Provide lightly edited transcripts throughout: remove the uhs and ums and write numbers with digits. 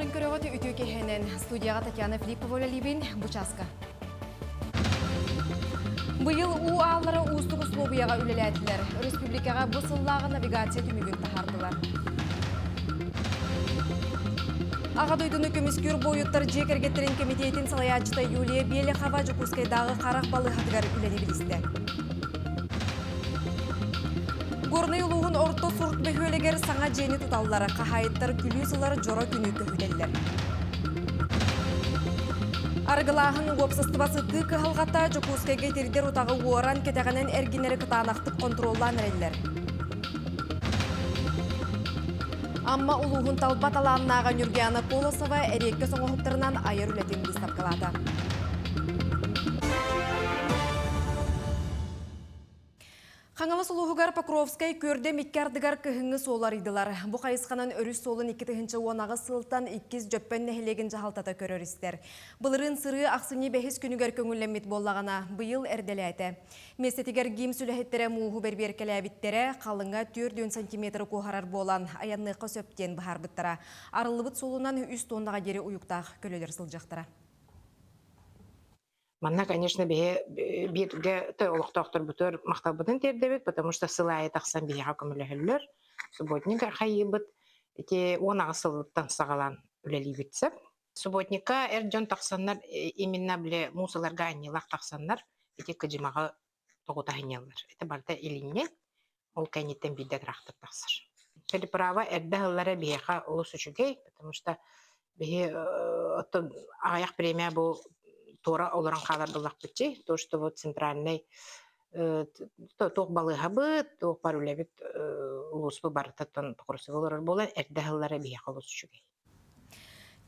Атын көрөгөтү үтүү кехенен студияга Татьяна Филиппова либин Бучаска. Быйыл УАЛлары устук условияга үлеләтилер. Республикага бысыллагы навигация түмүгүн тахардылар. Ағадойдыны көміскер бойыттар жекергеттерін комитетін салаячыта Юлия Белехова Жукускайдағы қарақ балы хатыгар үләне білісті. Горны ұлуғын орто сұрт бөхөлегер саңа жені тұталылары қағайыттар күлі жоро күні көхіделілер. Арғылағын опсыстыбасы тұқы қалғата Жукускайға тердер ұтағы уоран кетеғанен әргенері қытанақтық контроллан әрелілер. Амма улуғын талбат аланнаға Нүргияна Колосова әрекке соңғықтырынан айыр үлетін бұстап қалады. Қаңылыс улуғығар Покровскай көрде меккардығар көхіңі солар идылар. Бұ қайысқанан өріс солын 2-тігінші онағы сылтан 2 жөппен нәхілеген жағалтата көрерістер. Бұлырын сыры ақсыне бәхіс күнігер көңілемет боллағана бұйыл әрделі әті. Местетігер гейм сүләхеттері мұғы берберкелі әбіттері қалыңға 4 см қоғарар болан аянныққа сөптен бұхар бұттыра. Арылыбыт солынан үст ондаға дері ұйықтақ көлелер сылжақтыра. Манна, конечно, бирге олықтақтыр бұтыр мақтабыдың тердебет, потому что сылайы тақсан бейға көмілігілер. Субботника қайыбыт, онағы сылыттан сағалан үлелі бітсіп. Субботника әрджон тақсанлар, именно біле мусыларға әнелақ тақсанлар, күжімаға тоғытағынелер. Это барда еліне, ол кәнеттен бейдек рақтыр тақсыр. Кәді права әрді ғылары бейға олы сүчігей, потому что ағаяқ премия бұл Тора оларан қалардылақ бітчей, то, что вот центральный тоқ балыға бұд, тоқ бар үләбет ұлыспы бар таттан пақырсығылар болан, әрдіғылары бейақ ұлыс үшігей.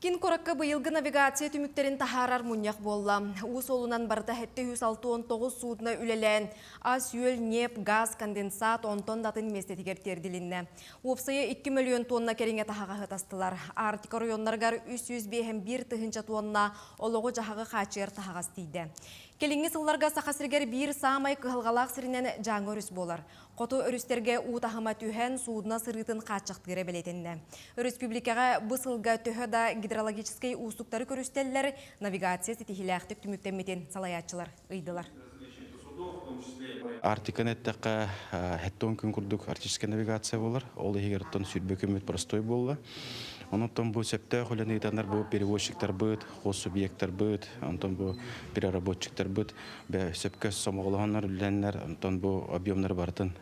Кин коракка быйылгы навигация түміктерін тахарар мұньяқ болла. Уыз олынан барда 769 судына үлелән. Ас, юл, неп, газ, конденсат, 10 тонн датын местетігер терділінне. Опсайы 2 миллион тонна кереңе тахаға ғытастылар. Артика районларғар 301 тыхынча тонна олығы жағағы қачыр тахағас дейді. Келіңгі сылларға сақасыргер бір самай қығылғалақ сірінен жаңы өріс болар. Қоту өрістерге ұтағыма түйен судына сырытын қачықтыра білетінді. Республикаға бұсылға түйі да гидрологический устуктары көрістелілер навигация сетихиләқтік түміктеметін салаятчылар ұйдылар. Артикан әттіққа әттон күн күрдік артическая навигация болар. Ол егерттен сүрбе көмет простой болды. Онтон бұл сәпті құлянығытандар бұл перевозчиктар бұд, қос субъекттар бұд, онтон бұл переработчиктар бұд, сәпкі сомағылығанлар үләнлер, онтон бұл объемлар бартын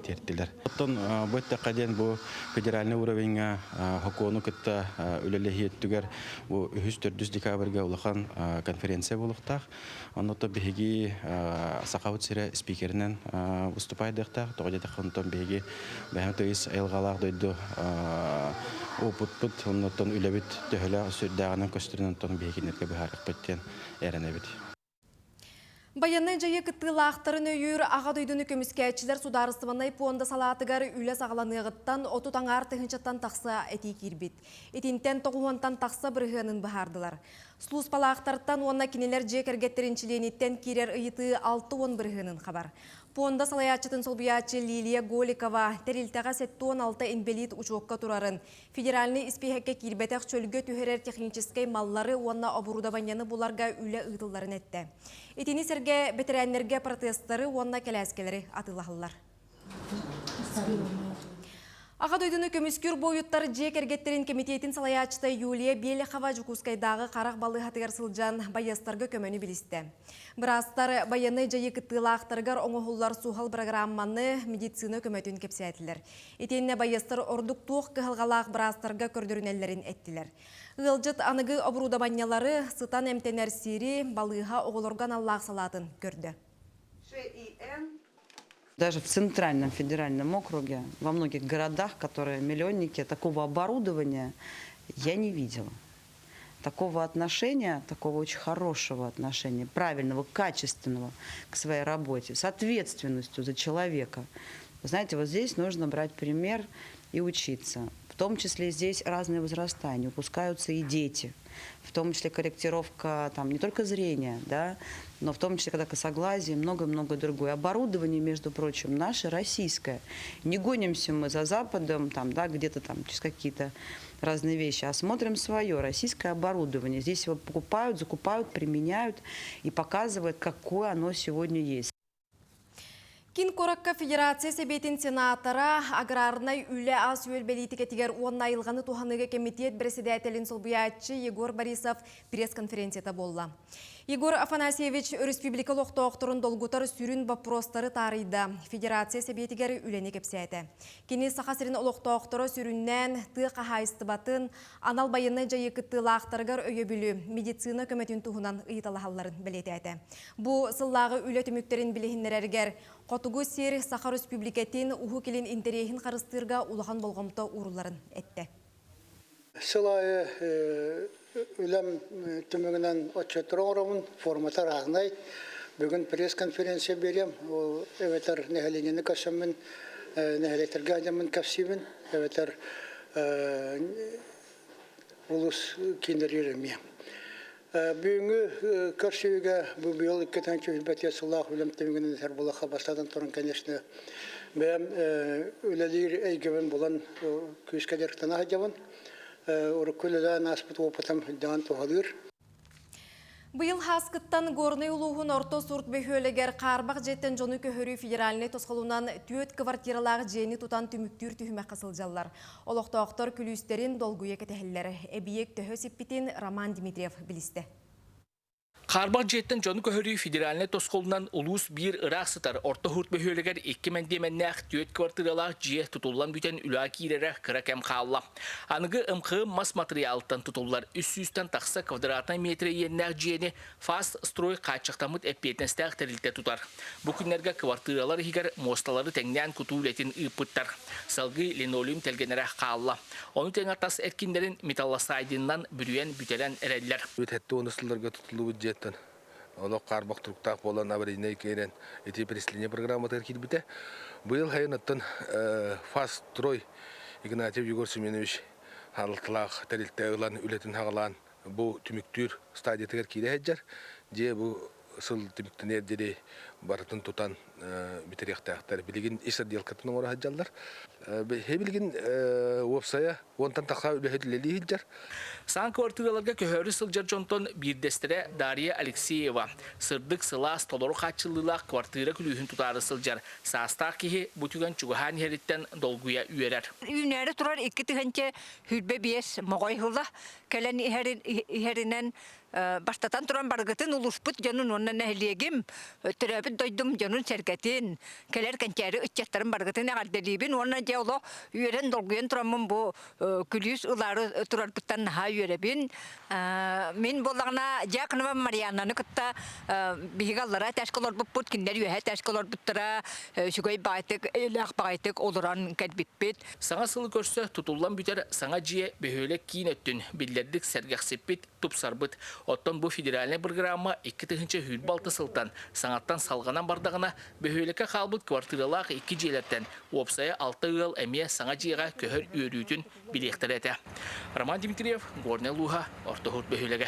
тертілер. Онтон бұл әттіқаден бұл федеральный уровеньға хокону күтті үлелі еттігер бұл 3-4 декабрға ұлақан конференция болуқтақ. Онтон бігеге сақауыт сірі спикерінен выступайдықтақ, тоғадетақ онтон бігеге бәйім тойыз айылғалақ дойды опыт оннотон үләбит төһөлө сүрдәгәнен көстөрүнөн тон бегинерге бахарык беттен эренебит. Баянны жайы кыттылақтарын өйір ағадойдыны көміскәтчілер сударыстыванай понда салатыгар үлі сағаланығыттан оту таңар тығынчаттан тақса әти кирбит. Етінтен тоғуантан тақса бірғанын бахардылар. Слус палақтарттан онна кинелер жекергеттерінчіленеттен кирер ұйыты 6-10 бірғанын қабар. Понда салаячытын солбиячы Лилия Голикова тәрілтіға 7-16 инбелит учуққа турарын. Федеральный испехекке кирбетек чөлгі түхерер техническай маллары онна оборудованияны бұларға үлі ұйтыларын әтті. Етені серге бетерәнерге протесттары онна кәләскелері атылағылар. Ағадойдыны көміскер бойыттар жекергеттерін комитетін салаячыта Юлия Белехова Жукускайдағы қарақ балы хатығар сылжан байыстарға көмені білісті. Бірастар баяны жайы кыттылақтарғар оңығылар сухал программаны медицина көметін кепсәтілер. Етеніне байыстар ордық туқ кығылғалақ бірастарға көрдірінелерін әттілер. Ғылжыт анығы обрудабанялары сытан әмтенер сири балыға оғылырған Аллах салатын көрді. Даже в Центральном федеральном округе, во многих городах, которые миллионники, такого оборудования я не видела. Такого отношения, такого очень хорошего отношения, правильного, качественного к своей работе, с ответственностью за человека. Вы знаете, вот здесь нужно брать пример и учиться. том числе здесь разные возраста, не упускаются и дети, в том числе корректировка там, не только зрения, да, но в том числе когда косоглазие, много-много другое. Оборудование, между прочим, наше российское. Не гонимся мы за Западом, там, да, где-то там через какие-то разные вещи, а смотрим свое российское оборудование. Здесь его покупают, закупают, применяют и показывают, какое оно сегодня есть. Кинкоракка Федерация Себетин сенатора аграрнай үлі аз өл белитикетигер 10 айылғаны туханыга комитет председателин солбуячы Егор Борисов пресс-конференцията болла. Егор Афанасьевич республика лоқтоқтырын долгутар сүрін вопростары тарыйда. Федерация Себетигер үлене кепсәйті. Кені сақасырын лоқтоқтыры сүріннен тыға хайыстыбатын анал байыны жайықытты лақтарғар өйе білі медицина көметін туғынан ұйталағаларын білеті әті. Бұ сыллағы үлі түміктерін білігінлерергер Қотугу сер Саха Республикатын уху келін интерейхін қарыстырға улахан болғымты уруларын әтті. Сылайы үлем түмігінен отчеттір оңырымын форматар ағынай. Бүгін пресс-конференция берем. Әветер нәхәленені көсімін, нәхәлектерге адамын көпсеймін. Әветер ұлыс кендерерімем. Бүгінгі көрсеуге бұл биыл 2-ші үлбәте сылақ үлем түмігінен әр болаға бастадан тұрын, конечно, бәм үлелер әйгебін болан көскәдеріктен ағадебін. Урукулыдан аспыт опытым үлдіған туғалыр. Бұйыл хаскыттан горный улуғын орто сұрт бөхөлегер қарбақ жеттен жоны көхөрі федеральный тосқалуынан түйет квартиралағы жені тұтан түміктүр түхіме қасылжалар. Олықтауқтар күлістерін долгуе кетәхілері. Әбиек төхі сеппетін Роман Дмитриев білісті. Қарбақ жеттен жоны көхөрі федеральный тосқалуынан улус бір ырақ сытар орто хұрт бөхөлегер 2 мәндеменнәқ түйет квартиралағы жие тұтулан бүтен үлі кейлері кіракәм қауыла. Анығы ымқы мас материалттан тұтулар 300-тен тақса квадратный метрі еннәқ жиені фаст строй қачықтамыт әппетнестәқ тәрілті тұтар. Бүкінлерге квартиралар егер мосталары тәңнен күтулетін ұйпыттар. Салғы линолеум тәлгенерәқ қауыла. Оны тәңі тас әткендерін металлосайдынан бүріен бүтелен әрәділер. Олық қарбақ тұрықтақ болан аварийный кейрен эти переселение программы тәркет біте. Бұл хайынаттан фаст трой Игнатьев Егор Семенович халықтылақ тәрілті ұлан үлетін хағылан бұл түміктүр стадия тәгер кейді әджер. Де бұл сыл түміктін әрдері барытын тұтан бітеректақтар білген ешір делкатының ора хаджалдар. Хебілген опсая онтан тақса үліхетлелі хеджер. Сан квартираларга көхөрі сылжар жонтон бірдестірі Дарья Алексеева. Сырдық сыла столору қатшылылақ квартира күлігін тұтары сылжар. Састақ кеге бұтыған чуғахан херіттен долгуя үйерер. Үйнәрі тұрар 2 түхенче хүлбе бес моғай хылла. Кәлен ихерінен баштатан туран баргытын улуспут жанын оннан әхлегім. Түрәбіт дойдым жанын сәргәтін. Кәлер кәнчәрі үтчеттарын баргытын әғарделейбін. Оннан жаулы үйерен долгуен тұрамын бұл күліс ұлары тұрар бұттан наға үйеребін. Мен болағына жақыныма Марианнаны күтті бейгаллара тәшкілор бұппыт, кіндер үйе тәшкілор бұттыра шүгөй бағайтық, әліғ бағайтық олыран кәдбіппет. Саңа сылы көрсі тұтулан бүтер саңа жие бөхөлек кейін өттін. Білдердік сәргәқсеппет, тұпсарбыт. Оттан бұл федеральный программа 2-ші хүлбалты сылтан саңаттан салғанан бардағына бөхөлеке қалбыт квартиралақ 2 жиелерден опсая 6 ыл әме саңа жиеға көхір үйрүйтін билектер әті. Роман Дмитриев, Горный Луха, Ортохурт бөхөлеге.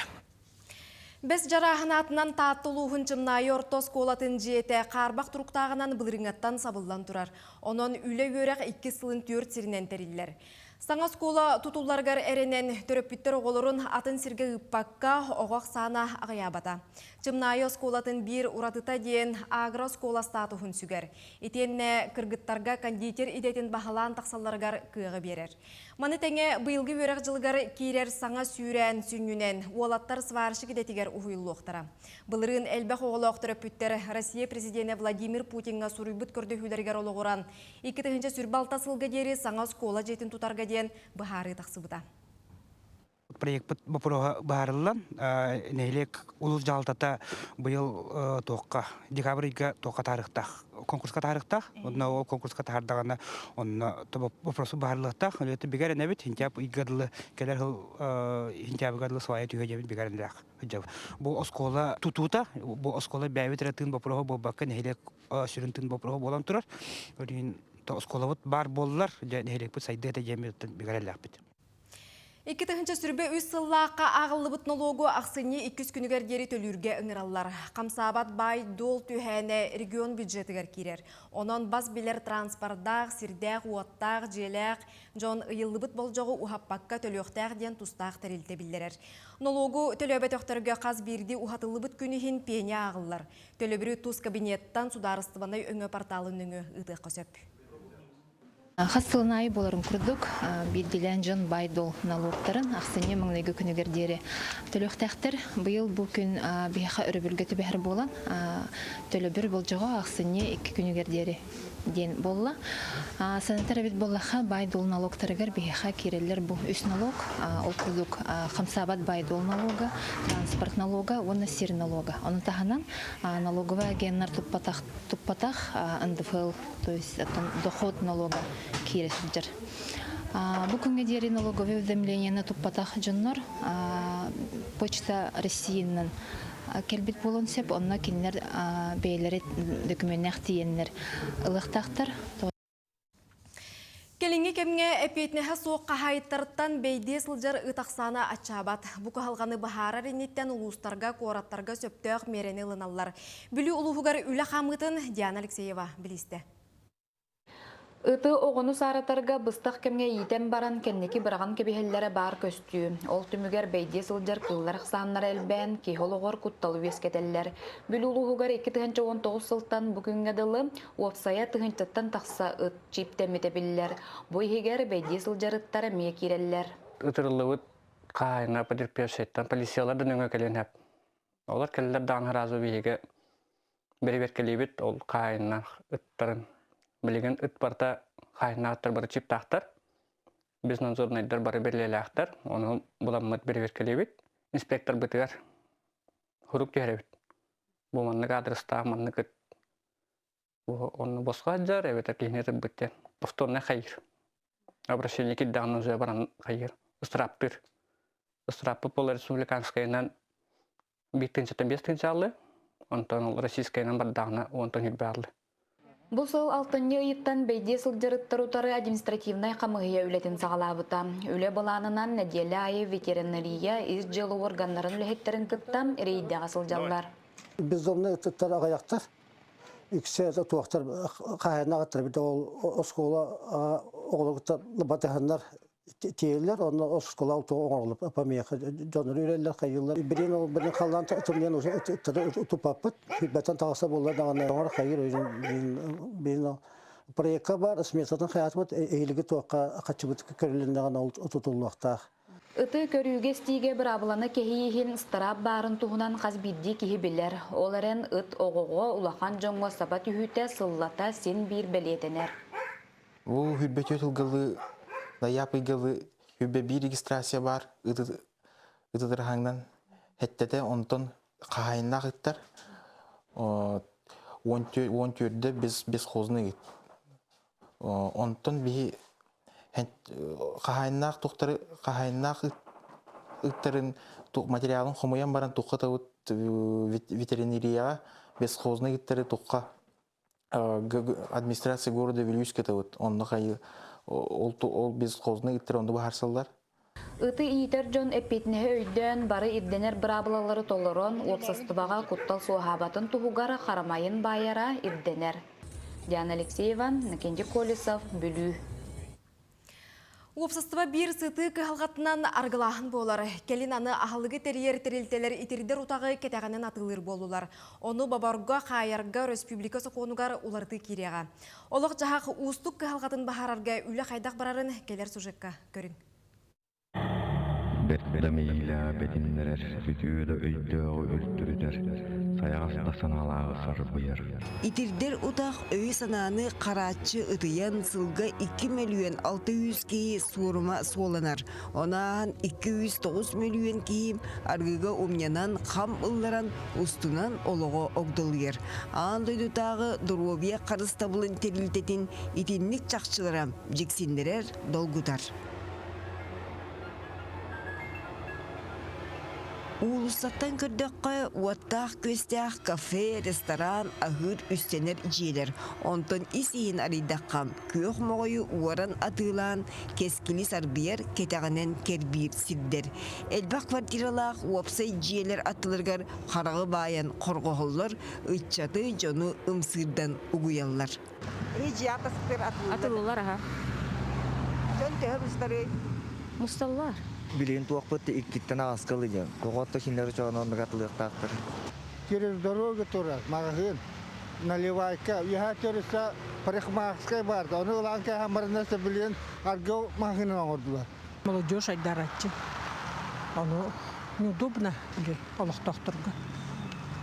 Біз жарахынатынан таттылуғын чымнайы ортос колатын жете қарбақ тұруқтағынан бұлырыңаттан сабылдан тұрар. Онын үлі өрек 2 сылын 4 сирінен тәрілер. Саңа скола тутулларгар әренен төрөппіттер оғылырын атын сірге ұппаққа оғақ сана ағаябата. Чымнайы сколатын бір ұратыта дейін агро скола статуғын сүгер. Итенне кыргыттарға кондитер идетін бағалан тақсаларгар күйігі берер. Маны тәңе бұйылғы өрек жылғар кейрер саңа сүйрен сүннінен уолаттар сваршы кедетігер ұғылы оқтара. Бұлырын әлбәқ оғылы оқтырөппіттер Россия президенті Владимир Путинға сұрыйбыт көрді хүлергер олығыран. 2-ші сүрбалта сылғы дері саңа скола жетін тұтарға дейін бұхары тақсыбыда. Проект бапырога баарылан нелек улус жалтата быйыл тоққа декабрьга тоққа тарихтах конкурска тарихтах онна ол конкурска тардагана онна вопросу баарлыктах это бигер небит хинтяп игадылы келер хинтяп игадылы свая түйөжебит бигер нелек хыжаб бу оскола тутута бу оскола бәйбит ретин бапырога бу бакка нелек сүрүнтин бапырога болан турар өрин осколовут бар боллар, нехелек сайда да жеметтен бигәрәләкбит. Икки тыгынча сүрбе үс сыллаққа ағылыбыт налогу ақсыне 200 күнігер гері төлүрге ыңыраллар. Қамсабат бай дол түйәне регион бюджетігер керер. Онон бас билер транспорттақ, сирдәқ, уаттақ, желәқ, жон ыйылыбыт болжоғы ухаппаққа төлөқтәқ ден тустақ тәрілті білдерер. Налогу төлөбет өқтірге қаз бірді ухатылыбыт күнігін пене ағылар. Төлөбірі туз кабинеттан сударыстыванай өңі порталын өңі ұтық қосөп. Хастылнай боларын күрдік, білділен жон байдол налогтарын ақсыне мұңлайғы күнігердері төлөқтәқтір. Бұйыл бұл күн бейха өрібілгі түбәр болан, төлөбір бұл жоға ақсыне 2 күнігердері ден болла. Санатар бит боллаха байдол налогтарыгар бейха керелер бұл үс налог, ол күрдік қамсабат байдол налога, транспорт налога, оны сир налога. Оның тағынан налоговая агеннар туппатах НДФЛ, то есть доход налога киресілдер. Бұл күнге дері налоговое уведомление туппатах жоннор Почта Россиянын келбит болон сеп, онна кинлер бейлері документнәқ тиенлер ылықтақтар. Келінгі кемге әпетнеға соққа хайттарыттан бейде сылжар ұтақсана ачабат. Бұқы халғаны бағара ренеттен ұлыстарға, қораттарға сөптөқ мерені лыналар. Бүлі ұлығығар үлі қамытын Диана Алексеева білісті. Ыты оғыну саратарға быстақ кемге етен баран кеннеки біраған кебехеллері бар көстүү. Ол түмігер бейде сылжар кыллар қсанлар әлбән, кейхолығыр құтталы вескетеллер. Бүл ұлығығар 2019 сылтан бүгінгі дылы уапсая тұғынчаттан тақса ұт чиптемете білілер. Бойхегер бейде сылжарыттары мие кереллер. Үтірілі қайына потерпевшеттен полициялардың өңі кәлен әп. Олар кәлілер даң разу бейге беребет кәлебет ол қайына үттарын. Білеген үт барда қайнақтар бары чиптақтар, біз надзорнайдар бары берлелі-ақтар, оны бұламмат беревет кәлебет, инспектор бітігер құрук дәребет. Бұл маннық адрестағы маннық үт. Оны босқа аджар, әвет әкейнетіп біттен. Повторный қайыр. Обращение кеддағынан жөй баран қайыр. Үстіраппыр. Үстіраппыр бұл республиканскайынан 5-5 алы, онтан российскайынан бардағына 10 үт бәрлі. Бұл сол алтынны ұйыттан бейде сылжырыттар ұтары административнай қамығыя үлетін сағалабыта. Үлі баланынан нәделі айы ветеринария из жылы органларын үліхеттерін кіптам рейдіға сылжалар. Біз оны ұттар ағаяқтар. Үксе туақтар қайына ағаттар. Біді ол оскола оғылығыттар батығанлар тейілер. Оны оскола оғылып апамияқы жоныр үйрелер қайылар. Бірін қалдан тұрмен ұттары ұтупаппыт. Хүтбәттен тағыса болар дағанай оңыр қайыр өзін проектқа бар. Сметатын қаяты бұд әйілігі туаққа қатшы бұд көріліндіған ұтутулуақтақ. Ыты көрүүге стиге бір абыланы кехейхин старап барын туғынан қазбидді кехи білер. Оларын ыт оғуға улақан жоңға сабат үйіте сыллата сен бір белетенер. Ол хүтбәт өтілгілі Даяпыгылы хүбе bir регистрация бар, ыдыдырғаңдан. Әттеді онтон қағайынақ ыттар. 14-ді біз қозыны кет. Онтон бейі қағайынақ тұқтары, қағайынақ ыттарын материалын қомаян баран тұққа тауыт ветеринарияға біз қозыны кеттері тұққа администрация города Вильюшка тауыт. Онны қайы ол біз қозыны кеттері онды бағарсалдар. Ыты иитер жон эппетнеһе өйдөн бары ирденер брабылалары толорон уопсастыбаға куттал суахабатын туһугара харамайын байара ирденер. Диана Алексеева, Накенди Колесов, Бүлүү. Уопсастыба бир сыты кыхалгатынан аргылаһын болар. Келин аны ахалыгы терьер терилтелер итирдер утагы кетәгәнен атылыр болулар. Оны бабарга хайарга республика соконугар уларды кирега. Олық жахак устук кыхалгатын бахарарга үле хайдак барарын келер сюжетка көрүн. Бетдемейле бетиннерер, бүтүдө өйдө өлтүрүдер. Саяғасында саналағы сары бұйыр. Итирдер утақ өй сананы қаратчы ұтыян сылға 2 миллион 600 кейі суырыма суоланар. Онан 209 миллион кейім арғыға омнянан қам ұлларан ұстынан олығы оғдылыр. Аң дойдутағы дұруобия қарыстабылын терілтетін итинник чақчыларам жексендерер долгутар. Улустаттан көрдөккө уаттаах көстәах кафе, ресторан, агыр үстенер жиелер. Онтон исиин арыйдаққам көөх моғойу уаран атылан кескили сарбияр кетағанен кербир сирдер. Элбақ квартиралақ уапсай жиелер атылыргар қарағы баян қорғоғылар, ұйтчаты жону ымсырдан угуяллар. Атылылар, аха. Жон төхі Мусталлар. Билин туақпытты иккиттен ағасқалы ден. Тоғатты хинлері жоғынан мығатылықтақтыр. Через дорогу тура, магазин, наливайка. Я через парикмахерская барды. Оны уланка хамарнасы билин аргау магазинын оңырдылар. Молодежь айдаратчы. Оно неудобно или олықтақтырға.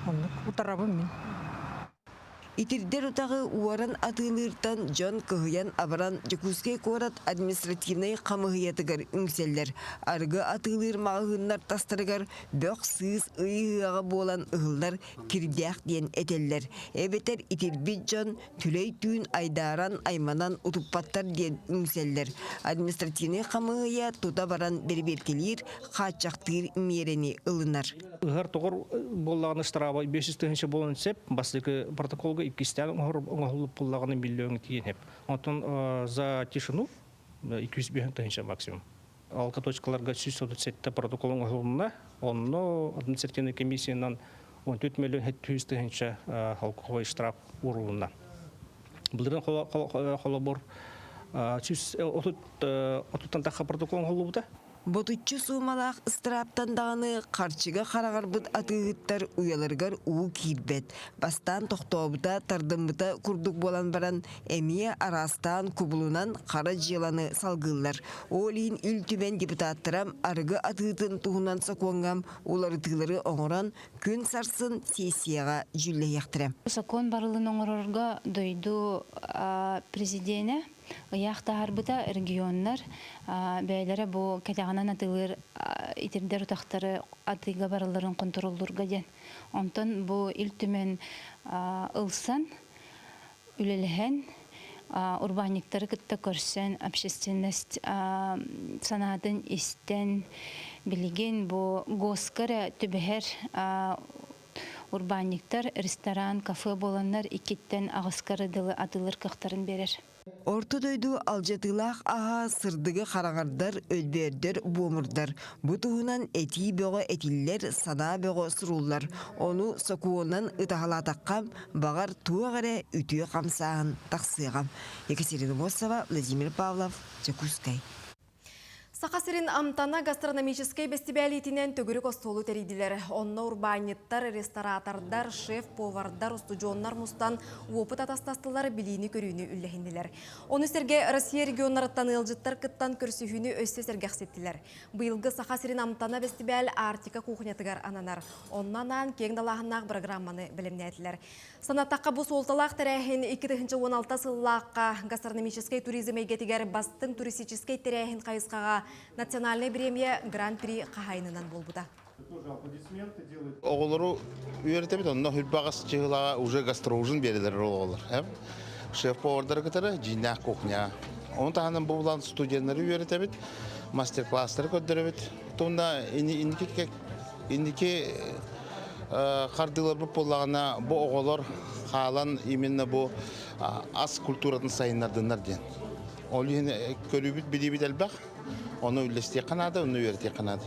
Оны утарабым мен. Итирдер утағы уаран атылыртан жон кыһыян абаран Жокускай корат административный қамығыятыгар үңселлер. Арғы атылыр мағығыннар тастырыгар бөқ сыз ыйыға болан ұғылдар кирдяқ ден этеллер. Эбетер итирбит жон түлей түйін айдаран айманан утуппаттар ден үңселлер. Административный қамығыя тута баран берберкелер қачақтыр мерени ылынар. Ыгар тоғыр боллағаны штрафы 500 тыгынча болын сеп, баслыгы протоколга иккистен оңғылып боллағаны миллион тиген хеп. Онтон за тишину 200 тыгынча максимум. Алқа точкаларға 137 протокол оңғылымына, онно административный комиссиянан 14 миллион 700 тыгынча халқығой штраф урылына. Бұлдырын қолабор 30 таққа протокол оңғылы бұда. Ботуччу сумалақ ыстыраптан дағаны қарчыға қарағар бұд атығыттар уяларғар уы кирбет. Бастан тоқтуабыта тардымыта күрдік болан баран әмие арастан кубулунан қара желаны салғылар. Олин ил түбен депутаттарам арғы атығытын туғынан сақуангам олар тылары оңыран күн сарсын сессияға жүлі яқтырам. Сакон барылын оңырарға дойду президиене Яхта харбыта регионнар бәйләре бу кәтәгәнән атылыр итирдер утактары атыга барыларын контроллурга ден. Онтон бу ил түмен ылсан үлеләһән урбаниктары кытта көрсен общественность санатын истен билеген бу госкара төбәһәр урбаниктар ресторан, кафе боланнар икиттен агыскары дылы атылыр кыктарын берер. Орто дойду алжатылақ аға сырдығы қарағардар, өлбердер, бомырдар. Бұтығынан әти бөғі әтиллер, сана бөғі сұрулар. Оны сокуонан ытағалатаққам, бағар туағары үтіе қамсағын тақсыған. Екатерина Мосова, Владимир Павлов, Жокускай. Сақасырын амтана гастрономический фестивалитинен төгірік остолу тәрейділер. Онна урбаниттар, ресторатардар, шеф-повардар, устудионнар мустан опыт атастастылар білейіні көріні үлләхінділер. Оны серге Россия регионнарыттан ылжыттар кыттан көрсіхіні өссе сергәқсеттілер. Бұйылғы Сақасырын амтана фестиваль Артика кухнятыгар ананар. Оннанан кең далағынақ программаны білімнәтілер. Санаттаққа бұл солталақ тәрәхін 2016 сыллаққа гастрономический туризм егетігер бастың туристический тәрәхін қайысқаға национальный премия Гран-при қағайнынан болбуда. Оғылыру үйертемет, онына хүлбағыз чығылаға уже гастроужин берілер оғылыр. Шеф-повардар кітары, жинақ кухня. Оны тағынан бұлан студенттері үйертемет, мастер-класстары көддірімет. Тұнда индеке қардылар бұл болағына бұл оғылыр қалан именно бұл ас культуратын сайынлардынлар ден. Ол ені көрібіт білебіт әлбәқ. Оны үлесте қанады, оны өрте қанады.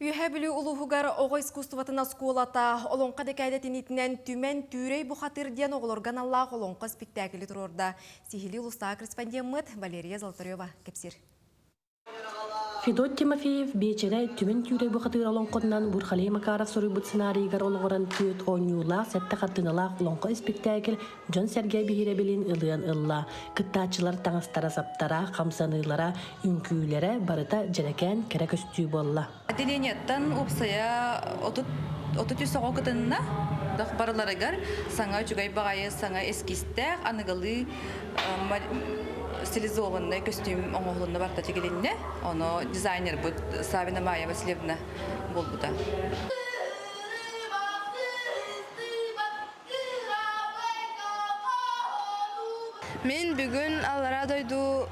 Үйе білі ұлығығар оғы искусстватына сколата олонқа декайдетін етінен түмен түрей бұқатырден оғылырған Аллах олонқа спектаклі тұрорда. Сихили ұлыста корреспондент Валерия Золотарева кепсір. Федот Тимофеев бечере түмен түрей бұқатыр олонқынан Бурхалей Макаров сұрый бұт сценарийгар олығыран түйет ойнуыла сәтті қаттынылақ олонқа спектакль Джон Сергей Бихиребелин ылыян ылла. Кыттачылар таңыстара саптара, қамсанылара, үнкүйлері барыта жәнекен кәрі көстүй болла. Отделениеттен опсая отут үсіғо кытынна барыларыгар саңа жүгай бағайы саңа эскистер анығылы стилизованный костюм оңғылында барта тегеленне. Оны дизайнер бұд Савина Майя Васильевна бол бұда. Мен бүгін аллара дойду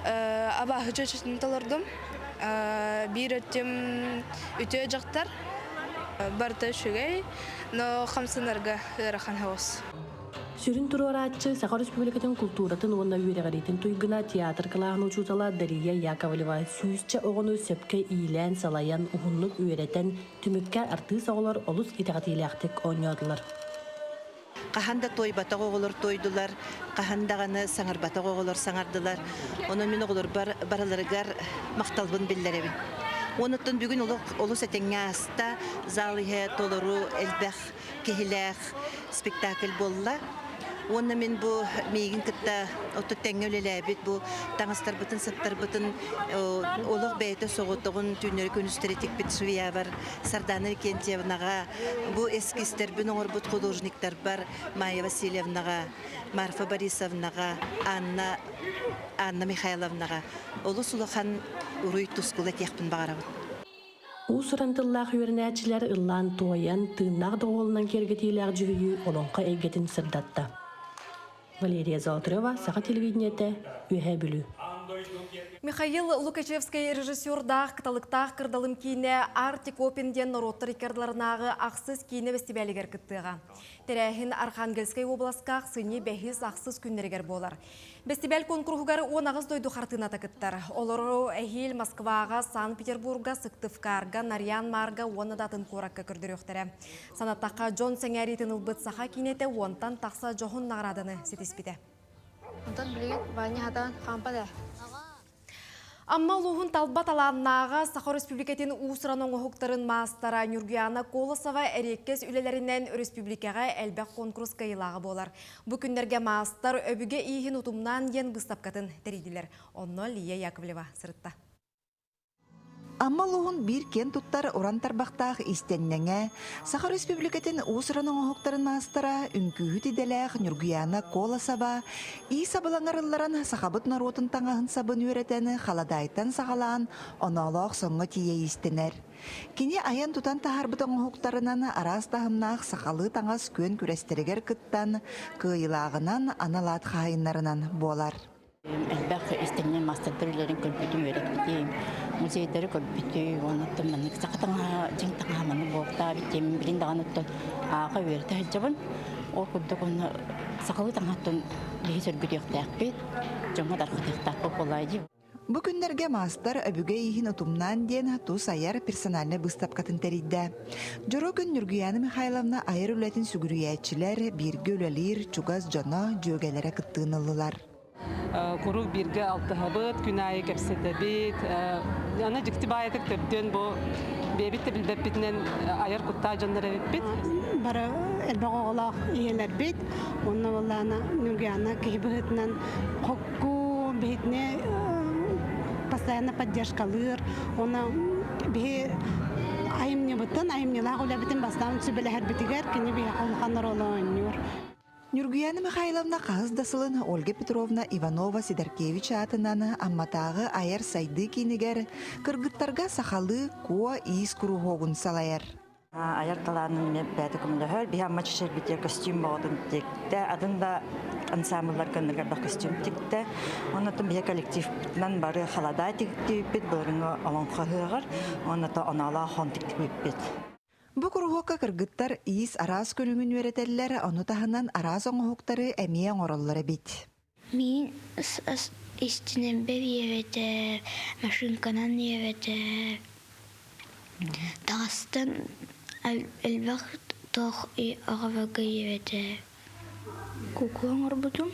абағы чөчетін талырдым. Bir ötüm ütü jaqtar. Barta şügey, no xamsınarga ıraxan havas. Сүрін туруаратчы Саха Республикатын культуратын уонна үйрегәритин туйгына театр кылаһын учутала Дария Яковлева сүүсче оҕону сөпкө иилэн салаян уһуннук үйрәтен түмүккә артыыс оҕолор олус итәҕатиилээхтик оññоодулар. Қаханда тойбата оғылар тойдулар, қахандағаны саңарбата оғылар саңардылар. Оның мен оғылар бараларыгар мақталбын білдеребін. Онуттан бүгін олыс әтеңе аста залыға толыру әлбәқ кехіләқ спектакль болла. Оны мен бұл мейгін кітті отты тәңе өлеләбет бұл таңыстар бұтын, саптар бұтын олық бәйті соғыттығын түйінері көністері тек бет суя бар. Сарданы Кентьевнаға бұл эскистер бүн оңыр бұт художниктар бар. Майя Васильевнаға, Марфа Борисовнаға, Анна Михайловнаға. Олы сұлыған ұруй тұскылы текпін бағарабын. Усурантыллах үйренәчилер ыллан тойан тыыннақ доғолынан кергетилер жүгүйі олонқа әйгетін сырдатта. Валерия Золотарева, Саха телевидениете, Үйе бүлі. Михаил Лукачевский режиссердақ кыталықтақ кырдалым кейіне Артик Опенден народты рекордларынағы ақсыз кейіне фестивалігер кіттіға. Тәрәхін Архангельскай обласкақ сыне бәхіз ақсыз күннергер болар. Фестиваль конкурсугар 10 дойду қартына тақыттар. Олары әхил Москваға, Санкт-Петербурга, Сыктывкарға, Нарьян-Марга оны датын қораққа күрдіріқтірі. Санаттаққа Джон Сәңәретін ұлбыт сақа кейнеті онтан тақса жоғын нағрадыны сетеспеді. Онтан білген, бәне хатан қампада. Амма луғын талбат аланнаға Саха Республикатын ұсыран оңғықтарын мастара Нюргияна Колосова әреккес үлелерінен республикаға әлбәқ конкурс кайылағы болар. Бұ күндерге мастар өбіге ийхін ұтымнан ен бұстапқатын тәрейділер. Онно Лия Яковлева сырытта. Амма луғын бір кен туттар орантарбақтақ истеннеңе, Саха Республикатын ұсыран оңғықтарын мастара үнкүйі тиделәқ Нюргияна Колосова, ий сабылаңарылларан сақабыт наротын таңағын сабын өретені халадайтан сағалан оналақ соңғы тие истенер. Кені аян тутан тахарбыт оңғықтарынан арас тахымнақ сақалы таңас көн күрестерігер кыттан, кыйлағынан аналат қайынларынан болар. Әлбәқ істенен мастардырларын көлбітім өрекбітім, музейдері көлбітім, оныттым мәнік сақытыңа жеңтіңа маны боқта бітем, білін даған ұттын аға өрті әджабын, ол күрдік оны сақалы таңаттын бейі сөргіт еқтәқ бет, жоңа дарқытықтақ боп олайды. Бұ күндерге мастар өбіге ийхін ұтымнан ден тұс аяр персональны бұстапқатын тәрейді. Жоро күн Нюргияна Михайловна айыр үләтін сүгірүйәтчілер, бірге өлелер, чугаз жона, жөгелері кыттығынылылар. Куру бирге алтыһабыт, күнайы кәпсетебит. Аны жикти байытык төптөн бу бебитте билбеппитнен аяр кутта жондар эбиппит. Бара элбага олақ иелер бит. Онна валлана Нюргияна кибитнен хокку битне постоянно поддержкалыр. Она бе айымне бутын, айымнела гуля битен бастан сүбеләһәр битигәр кини бе алганнар олоннур. Нюргияна Михайловна қағыз дасылын Ольга Петровна Иванова Сидоркевич атынан амматағы айыр сайды кейнігер, кыргыттарға сақалы куа иіс күру хоғын салайыр. Аяр таланын бәді күмілі бі амма чешер бітер костюм бағыдым текті, адында ансамблар көндіргер бақ костюм текті. Онытын бе коллективнан бары халада текті бет, бұрыңы алонға ғығыр, оныты онала хон текті бет. Бұ күрғоққа кыргыттар иіс арас көліңін өретелілер, оны тағынан арас оңғықтары әмейен ораллары бет. Мен істінен бәв еветі, машинканан еветі, тағыстан әлбәқ тоқ ағаваға еветі. Куку оңыр бұдым,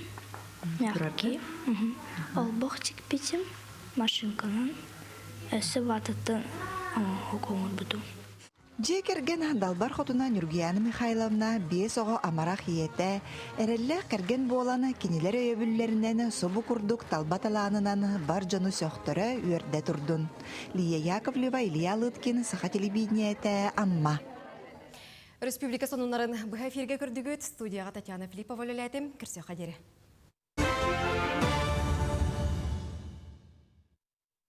мәқке, албақ тек бетім, машинканан, әсі ватыттан оңыр бұдым. Жекерген далбар хотуна Нюргияна Михайловна бес оғы амарақ ете, әрелі кәрген боланы кенелер өйөбүллерінен собу күрдік талбаталанынан бар жону сөқтірі өрді тұрдын. Лия Яковлева, Илья Лыткин, Саха телевидениеті, Амма. Республика сонунарын бұға эфирге көрдігіт, студияға Татьяна Филиппова өлеләтім, кірсе қадері.